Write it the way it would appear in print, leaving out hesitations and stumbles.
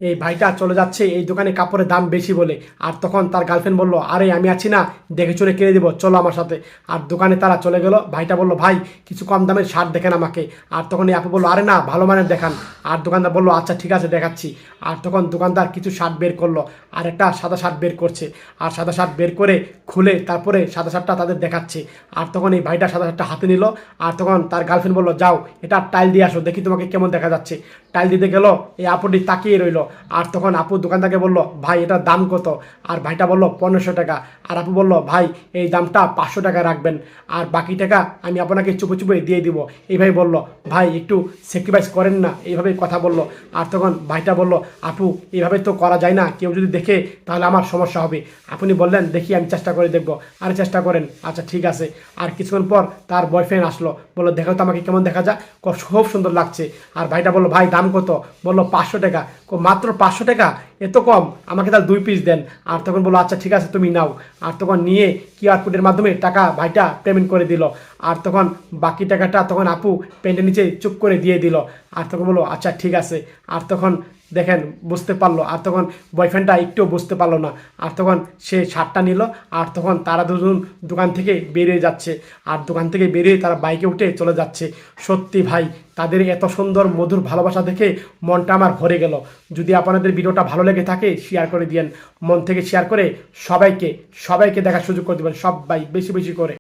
এই ভাইটা চলে যাচ্ছে এই দোকানে কাপড়ের দাম বেশি বলে। আর তখন তার গার্লফ্রেন্ড বলল, আরে আমি আছি না, দেখে চলে কিনে দিব, চলো আমার সাথে। আর দোকানে তারা চলে গেল। ভাইটা বলল, ভাই কিছু কম দামের শার্ট দেখেন আমাকে। আর তখন এই আপু বললো, আরে না, ভালো মানের দেখান। আর দোকানদার বললো, আচ্ছা ঠিক আছে দেখাচ্ছি। আর তখন দোকানদার কিছু শার্ট বের করলো, আর একটা সাদা শার্ট বের করছে। আর সাদা শার্ট বের করে খুলে তারপরে সাদা শার্টটা তাদের দেখাচ্ছে। আর তখন এই ভাইটা সাদা শার্টটা হাতে নিল। আর তখন তার গার্লফ্রেন্ড বললো, যাও এটা টাইল দিয়ে আসো, দেখি তোমাকে কেমন দেখা যাচ্ছে। টাইল দিতে গেল, এই আপুটি তাকিয়ে রইল। আর তখন আপু দোকানদারকে বলল, ভাই এটার দাম কত? আর ভাইটা বলল 1500 টাকা। আর আপু বলল, ভাই এই দামটা 500 টাকা রাখবেন, আর বাকি টাকা আমি আপনাকে চুপে চুপে দিয়ে দিব। এইভাবে বলল, ভাই একটু স্যাক্রিফাইস করেন না, এইভাবে কথা বলল। আর তখন ভাইটা বলল, আপু এইভাবে তো করা যায় না, কেউ যদি দেখে তাহলে আমার সমস্যা হবে। আপনি বললেন, দেখি আমি চেষ্টা করে দেখবো। আরে চেষ্টা করেন, আচ্ছা ঠিক আছে। আর কিছুক্ষণ পর তার বয়ফ্রেন্ড আসলো, বললো, দেখো তো আমাকে কেমন দেখা যায়, খুব সুন্দর লাগছে। আর ভাইটা বললো, ভাই দাম কত? বললো 500 টাকা। মাত্র 500 টাকা? এত কম? আমাকে তাহলে 2 পিস দেন। আর তখন বললো, আচ্ছা ঠিক আছে তুমি নাও। আর তখন নিয়ে কিউআর কোডের মাধ্যমে টাকা ভাইটা পেমেন্ট করে দিল। আর তখন বাকি টাকাটা তখন আপু প্যান্টের নিচে চুপ করে দিয়ে দিল। আর তখন বললো, আচ্ছা ঠিক আছে। আর তখন দেখেন বুঝতে পারলো। আর তখন বয়ফ্রেন্ডটা একটু বুঝতে পারলো না। আর তখন সে শার্টটা নিল। আর তখন তারা দুজন দোকান থেকে বেরিয়ে যাচ্ছে। আর দোকান থেকে বেরিয়ে তারা বাইকে উঠে চলে যাচ্ছে। সত্যি ভাই, তাদের এত সুন্দর মধুর ভালোবাসা দেখে মনটা আমার ভরে গেল। যদি আপনাদের ভিডিওটা ভালো লেগে থাকে শেয়ার করে দিয়েন, মন থেকে শেয়ার করে সবাইকে সবাইকে দেখার সুযোগ করে দেবেন, সবাই বেশি বেশি করে।